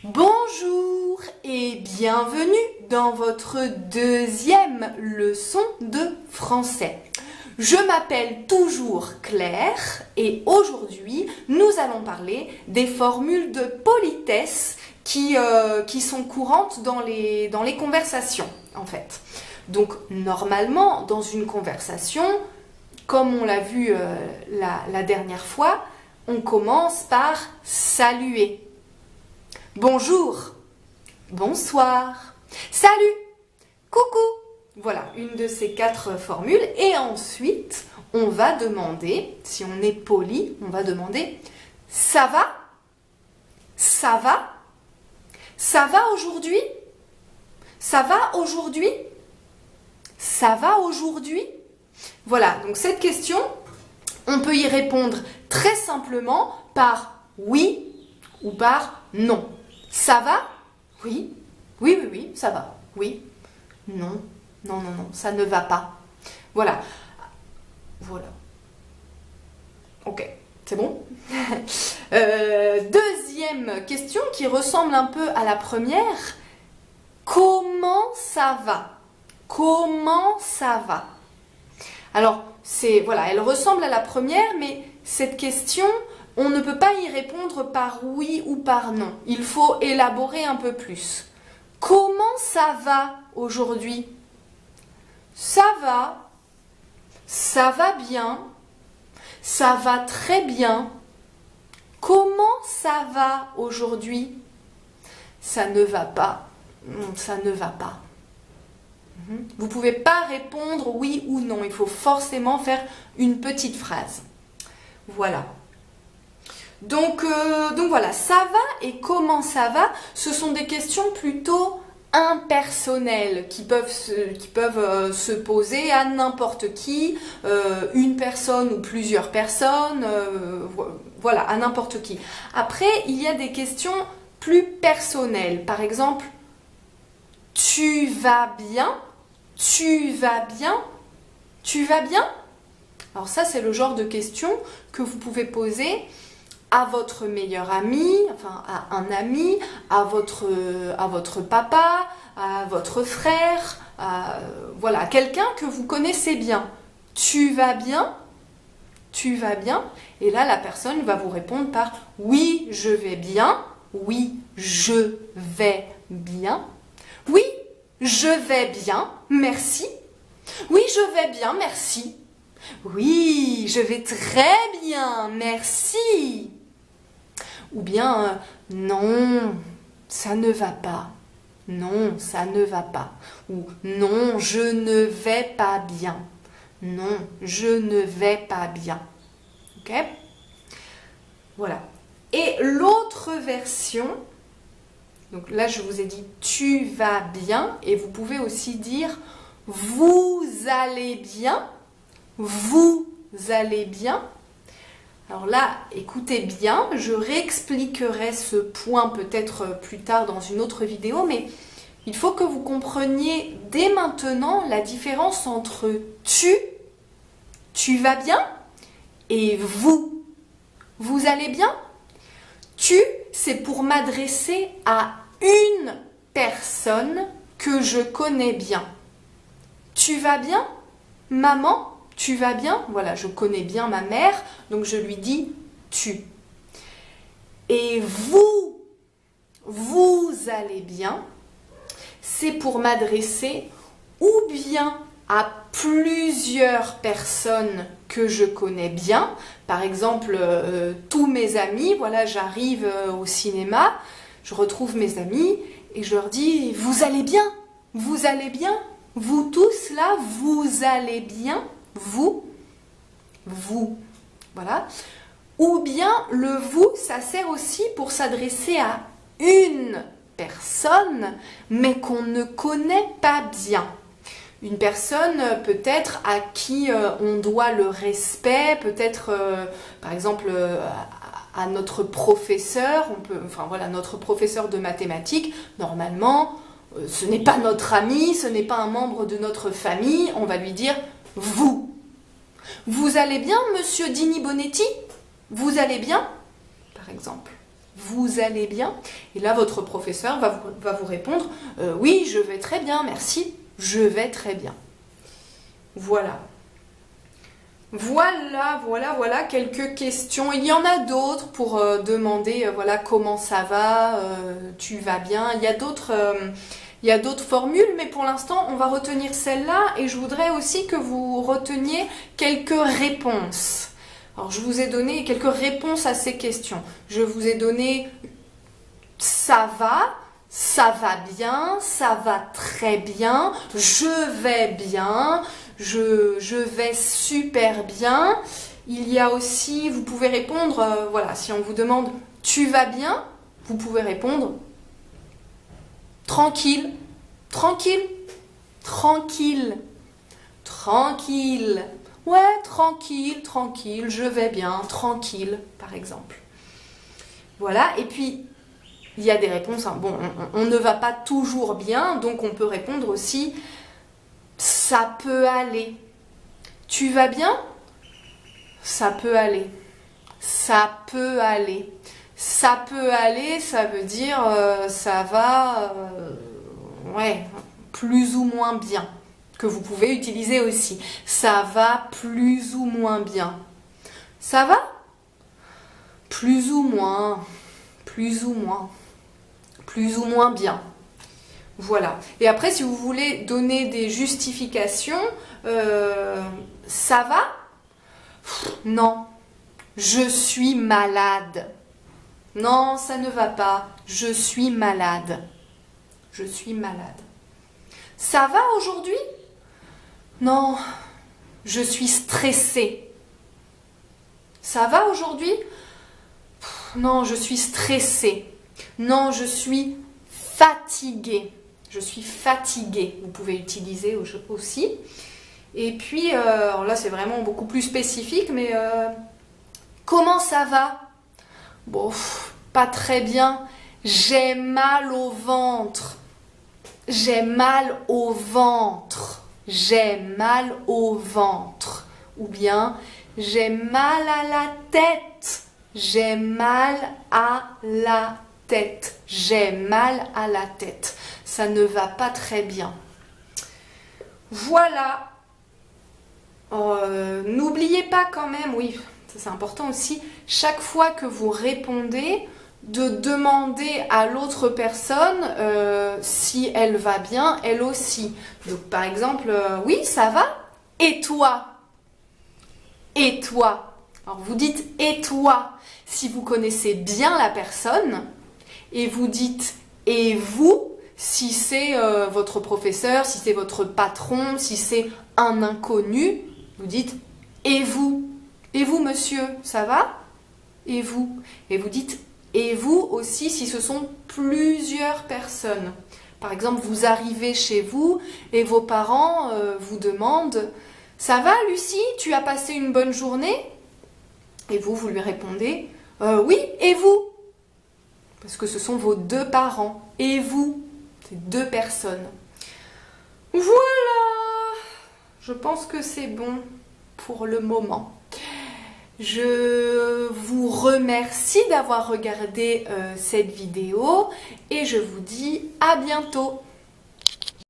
Bonjour et bienvenue dans votre deuxième leçon de français. Je m'appelle toujours Claire et aujourd'hui nous allons parler des formules de politesse qui sont courantes dans les conversations en fait. Donc normalement dans une conversation, comme on l'a vu la dernière fois, on commence par saluer. Bonjour, bonsoir, salut, coucou. Voilà, une de ces 4 formules. Et ensuite, on va demander, si on est poli, on va demander « ça va ?»« Ça va ?»« Ça va aujourd'hui ?»« Ça va aujourd'hui ?»« Ça va aujourd'hui ?» Voilà, donc cette question, on peut y répondre très simplement par « oui » ou par « non ». Ça va? Oui. Oui, oui, oui, ça va. Oui. Non. Non, non, non, ça ne va pas. Voilà. Voilà. Ok, c'est bon? Deuxième question qui ressemble un peu à la première. Comment ça va? Comment ça va? Alors, voilà, elle ressemble à la première, mais cette question, on ne peut pas y répondre par oui ou par non. Il faut élaborer un peu plus. Comment ça va aujourd'hui? Ça va bien, ça va très bien. Comment ça va aujourd'hui? Ça ne va pas, ça ne va pas. Vous ne pouvez pas répondre oui ou non, il faut forcément faire une petite phrase. Voilà. Donc voilà, ça va et comment ça va, ce sont des questions plutôt impersonnelles qui peuvent se poser à n'importe qui, une personne ou plusieurs personnes, voilà, à n'importe qui. Après, il y a des questions plus personnelles. Par exemple, tu vas bien? Tu vas bien? Tu vas bien? Alors ça, c'est le genre de questions que vous pouvez poser à votre meilleur ami, enfin à un ami, à votre papa, à votre frère, voilà, quelqu'un que vous connaissez bien. Tu vas bien? Tu vas bien? Et là, la personne va vous répondre par oui, je vais bien. Oui, je vais bien. Oui, je vais bien, merci. Oui, je vais bien, merci. Oui, je vais très bien, merci. Ou bien, non, ça ne va pas. Non, ça ne va pas. Ou non, je ne vais pas bien. Non, je ne vais pas bien. Ok? Voilà. Et l'autre version, donc là je vous ai dit tu vas bien, et vous pouvez aussi dire vous allez bien. Vous allez bien. Alors là, écoutez bien, je réexpliquerai ce point peut-être plus tard dans une autre vidéo, mais il faut que vous compreniez dès maintenant la différence entre tu vas bien, et vous. Vous allez bien? Tu, c'est pour m'adresser à une personne que je connais bien. Tu vas bien, maman? Tu vas bien? Voilà, je connais bien ma mère, donc je lui dis tu. Et vous allez bien, c'est pour m'adresser ou bien à plusieurs personnes que je connais bien. Par exemple, tous mes amis, voilà, j'arrive au cinéma, je retrouve mes amis et je leur dis vous allez bien? Vous allez bien? Vous tous là, vous allez bien? Vous, voilà. Ou bien le vous, ça sert aussi pour s'adresser à une personne, mais qu'on ne connaît pas bien. Une personne peut-être à qui on doit le respect, peut-être par exemple à notre professeur, enfin voilà, notre professeur de mathématiques, normalement, ce n'est pas notre ami, ce n'est pas un membre de notre famille, on va lui dire vous. Vous allez bien, monsieur Dini Bonetti? Vous allez bien? Par exemple. vous allez bien? Et là, votre professeur va vous répondre, oui, je vais très bien, merci, je vais très bien. Voilà. Voilà quelques questions. Il y en a d'autres pour demander, voilà, comment ça va, tu vas bien. Il y a d'autres formules, mais pour l'instant, on va retenir celle-là et je voudrais aussi que vous reteniez quelques réponses. Alors, je vous ai donné quelques réponses à ces questions. Je vous ai donné ça va bien, ça va très bien, je vais bien, je vais super bien. Il y a aussi, vous pouvez répondre, voilà, si on vous demande tu vas bien, vous pouvez répondre tranquille, tranquille, tranquille, tranquille. Ouais, tranquille, tranquille, je vais bien, tranquille, par exemple. Voilà, et puis il y a des réponses, hein. Bon, on ne va pas toujours bien, donc on peut répondre aussi ça peut aller. Tu vas bien? Ça peut aller. Ça peut aller. Ça peut aller, ça veut dire ça va, ouais, plus ou moins bien, que vous pouvez utiliser aussi. Ça va plus ou moins bien. Ça va? Plus ou moins, plus ou moins, plus ou moins bien. Voilà. Et après, si vous voulez donner des justifications, ça va? Non. Je suis malade. Non, ça ne va pas. Je suis malade. Je suis malade. Ça va aujourd'hui? Non. Je suis stressée. Ça va aujourd'hui? Non, je suis stressée. Non, je suis fatiguée. Je suis fatiguée, vous pouvez utiliser aussi. Et puis, alors là c'est vraiment beaucoup plus spécifique, mais comment ça va? Bon, pas très bien. J'ai mal au ventre. J'ai mal au ventre. J'ai mal au ventre. Ou bien, j'ai mal à la tête. J'ai mal à la tête. J'ai mal à la tête. Ça ne va pas très bien. Voilà. N'oubliez pas quand même, oui, ça c'est important aussi, chaque fois que vous répondez, de demander à l'autre personne si elle va bien, elle aussi. Donc par exemple, oui, ça va? Et toi? Et toi? Alors vous dites et toi si vous connaissez bien la personne, et vous dites et vous si c'est votre professeur, si c'est votre patron, si c'est un inconnu, vous dites et vous? Et vous, monsieur, ça va? Et vous? Et vous dites et vous aussi si ce sont plusieurs personnes. Par exemple, vous arrivez chez vous et vos parents vous demandent ça va, Lucie? Tu as passé une bonne journée? Et vous, vous lui répondez oui, et vous? Parce que ce sont vos deux parents. Et vous? C'est deux personnes. Voilà! Je pense que c'est bon pour le moment. Je vous remercie d'avoir regardé cette vidéo et je vous dis à bientôt.